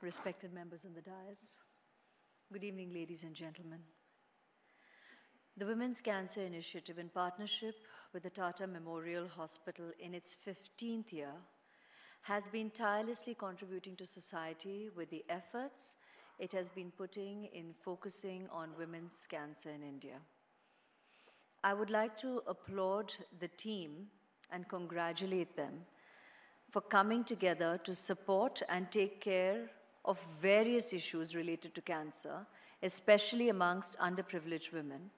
respected members on the dais. Good evening, ladies and gentlemen. The Women's Cancer Initiative, in partnership with the Tata Memorial Hospital in its 15th year, has been tirelessly contributing to society with the efforts it has been putting in focusing on women's cancer in India. I would like to applaud the team and congratulate them for coming together to support and take care of various issues related to cancer, especially amongst underprivileged women,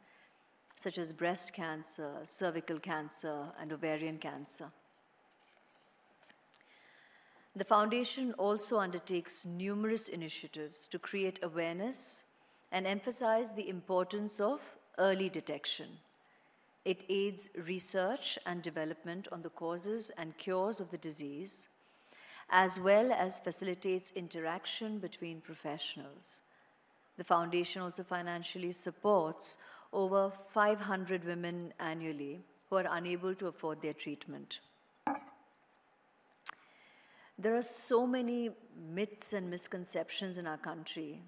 such as breast cancer, cervical cancer, and ovarian cancer. The foundation also undertakes numerous initiatives to create awareness and emphasize the importance of early detection. It aids research and development on the causes and cures of the disease, as well as facilitates interaction between professionals. The foundation also financially supports over 500 women annually who are unable to afford their treatment. There are so many myths and misconceptions in our country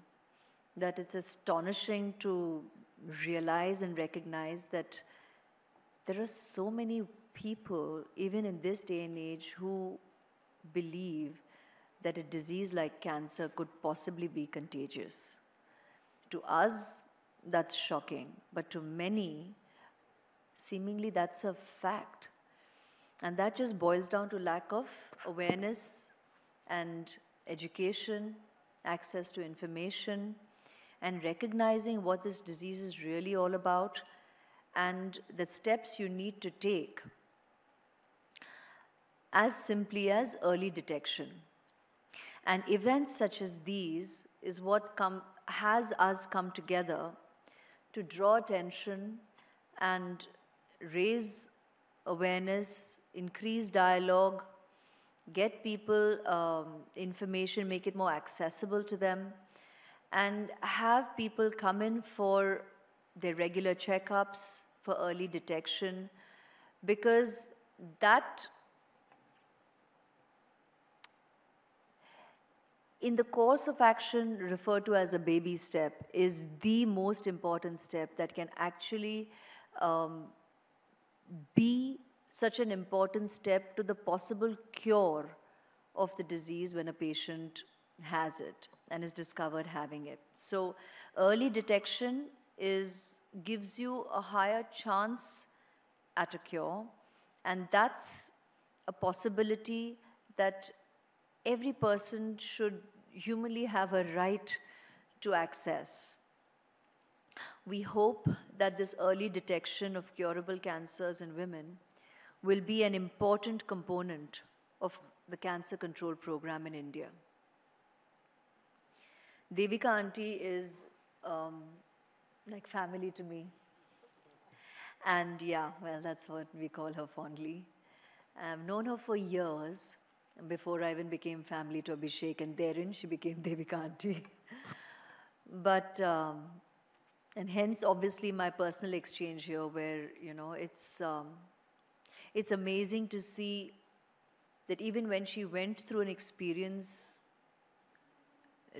that it's astonishing to realize and recognize that there are so many people, even in this day and age, who believe that a disease like cancer could possibly be contagious. To us, that's shocking, but to many, seemingly that's a fact. And that just boils down to lack of awareness and education, access to information, and recognizing what this disease is really all about and the steps you need to take, as simply as early detection. And events such as these is what has us come together to draw attention and raise awareness, increase dialogue, get people information, make it more accessible to them, and have people come in for their regular checkups, for early detection, because that, in the course of action referred to as a baby step, is the most important step that can actually be such an important step to the possible cure of the disease when a patient has it and is discovered having it. So early detection gives you a higher chance at a cure, and that's a possibility that every person should humanly have a right to access. We hope that this early detection of curable cancers in women will be an important component of the cancer control program in India. Devika auntie is like family to me. And yeah, well, that's what we call her fondly. I've known her for years, before I even became family to Abhishek, and therein she became Devika auntie. But, and hence obviously my personal exchange here where, you know, it's amazing to see that even when she went through an experience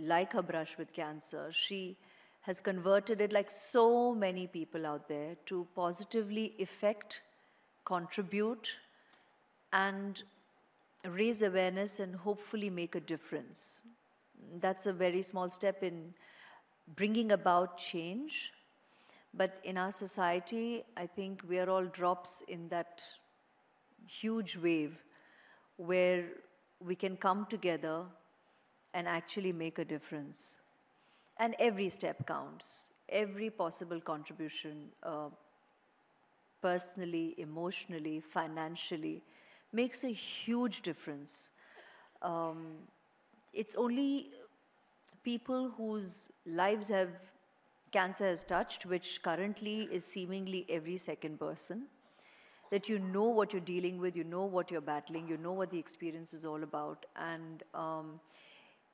like her brush with cancer, she has converted it, like so many people out there, to positively affect, contribute, and raise awareness and hopefully make a difference. That's a very small step in bringing about change. But in our society, I think we are all drops in that huge wave where we can come together and actually make a difference. And every step counts. Every possible contribution, personally, emotionally, financially, makes a huge difference. It's only people whose lives cancer has touched, which currently is seemingly every second person, that you know what you're dealing with, you know what you're battling, you know what the experience is all about. And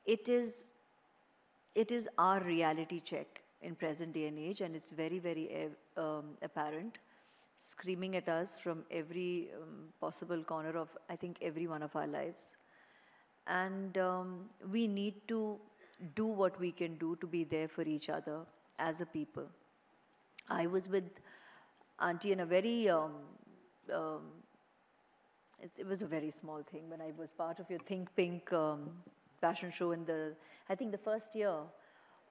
it is our reality check in present day and age, and it's very, very apparent, screaming at us from every possible corner of, I think, every one of our lives. And we need to do what we can do to be there for each other as a people. I was with Auntie in a very, it was a very small thing when I was part of your Think Pink fashion show in the, I think the first year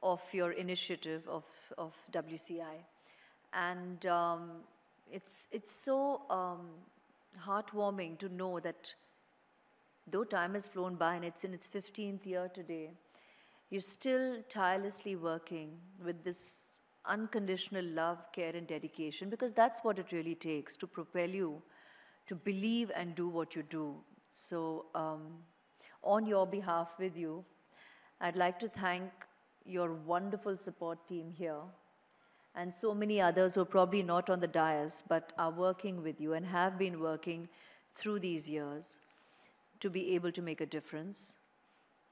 of your initiative of WCI. And it's so heartwarming to know that though time has flown by and it's in its 15th year today, you're still tirelessly working with this unconditional love, care, and dedication, because that's what it really takes to propel you to believe and do what you do. So on your behalf with you, I'd like to thank your wonderful support team here and so many others who are probably not on the dais but are working with you and have been working through these years to be able to make a difference.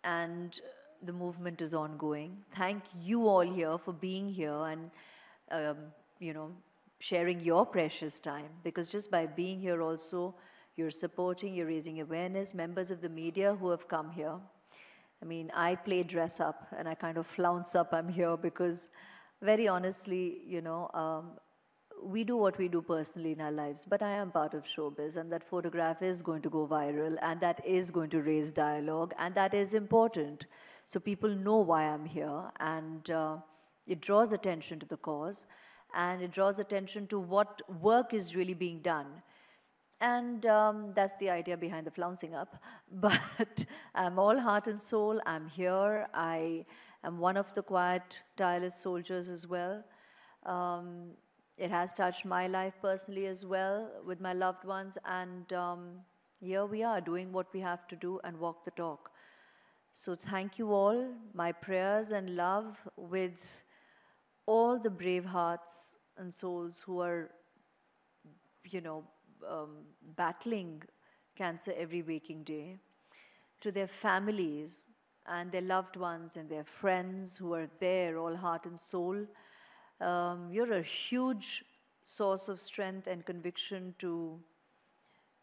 And the movement is ongoing. Thank you all here for being here and, you know, sharing your precious time, because just by being here also, you're supporting, you're raising awareness. Members of the media who have come here. I mean, I play dress up and I kind of flounce up I'm here because very honestly, you know, we do what we do personally in our lives, but I am part of showbiz, and that photograph is going to go viral, and that is going to raise dialogue, and that is important. So people know why I'm here, and it draws attention to the cause, and it draws attention to what work is really being done. And that's the idea behind the flouncing up. But I'm all heart and soul. I'm here. I am one of the quiet, tireless soldiers as well. It has touched my life personally as well with my loved ones. And here we are doing what we have to do and walk the talk. So thank you all. My prayers and love with all the brave hearts and souls who are, you know, battling cancer every waking day, to their families and their loved ones and their friends who are there, all heart and soul. You're a huge source of strength and conviction to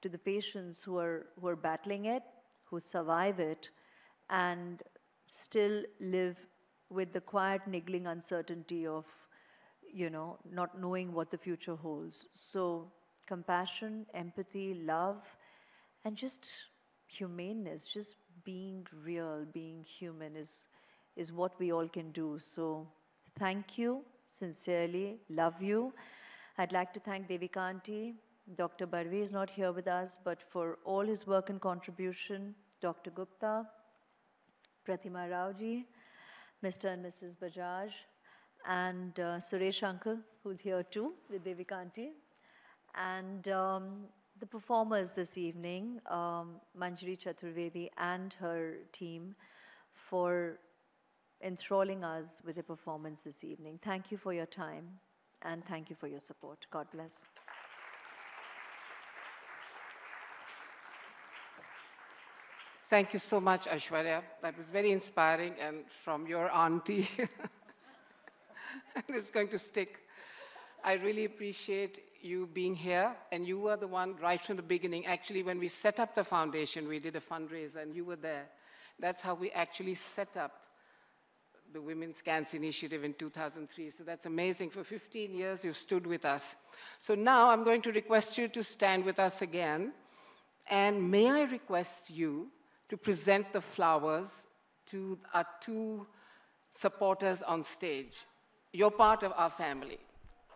the patients who are battling it, who survive it, and still live with the quiet, niggling uncertainty of, you know, not knowing what the future holds. So compassion, empathy, love, and just humaneness, just being real, being human is what we all can do. So thank you, sincerely, love you. I'd like to thank Devika Aunty. Dr. Barve is not here with us, but for all his work and contribution, Dr. Gupta, Pratima Raoji, Mr. and Mrs. Bajaj, and Suresh Uncle, who's here too, with Devika Aunty. And the performers this evening, Manjari Chaturvedi and her team, for enthralling us with a performance this evening. Thank you for your time, and thank you for your support. God bless. Thank you so much, Aishwarya. That was very inspiring, and from your auntie. It's going to stick. I really appreciate you being here, and you were the one right from the beginning. Actually, when we set up the foundation, we did a fundraiser, and you were there. That's how we actually set up the Women's Cancer Initiative in 2003. So that's amazing. For 15 years, you've stood with us. So now I'm going to request you to stand with us again. And may I request you to present the flowers to our two supporters on stage. You're part of our family.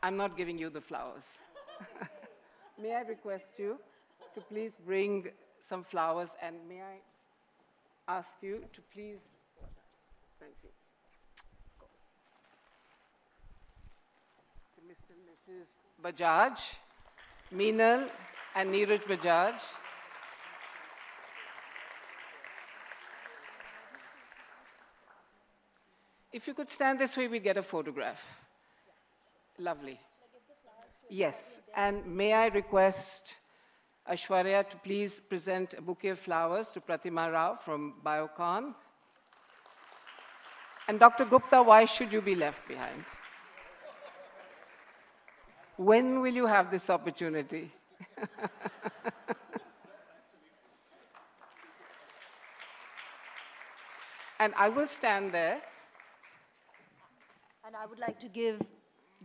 I'm not giving you the flowers. May I request you to please bring some flowers, and may I ask you to please, thank you, of course, to Mr. and Mrs. Bajaj, Meenal and Neeraj Bajaj. If you could stand this way, we'd get a photograph. Lovely. Yes, and may I request Aishwarya to please present a bouquet of flowers to Pratima Rao from Biocon. And Dr. Gupta, why should you be left behind? When will you have this opportunity? And I will stand there. And I would like to give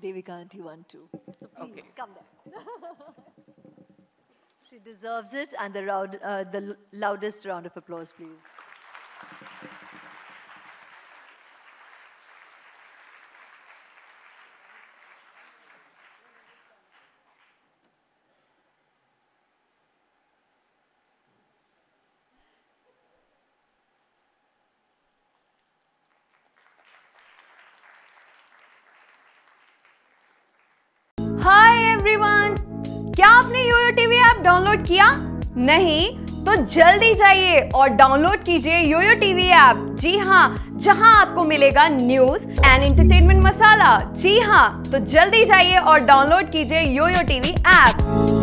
Devika aunty one too. So please, come there. She deserves it, and the loudest round of applause, please. Hi everyone, क्या आपने Yo Yo TV app download किया? नहीं तो जल्दी जाइए और download कीजिए Yo Yo TV app. जी हाँ, जहां आपको मिलेगा न्यूज एंड एंटरटेनमेंट मसाला। जी हाँ, तो जल्दी जाइए और डाउनलोड कीजिए योयो टीवी ऐप।